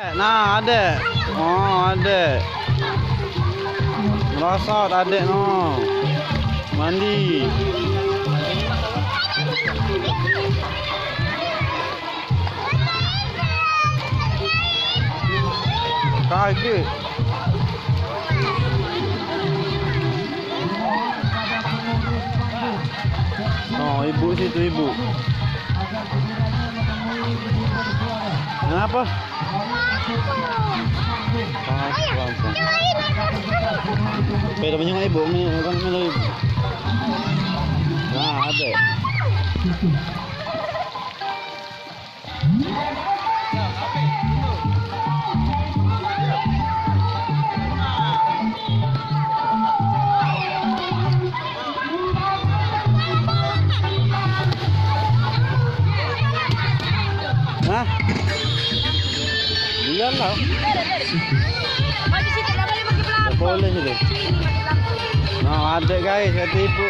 Nah, ada. Oh, ada. Merosot adik no. Mandi. Kaget. Oh, ibu situ ibu. Kenapa? Pero menyong ibu, kan menyong ibu. Nah, ada. Hah? Iyalah. Boleh sih. Nah, ada guys, ada ibu.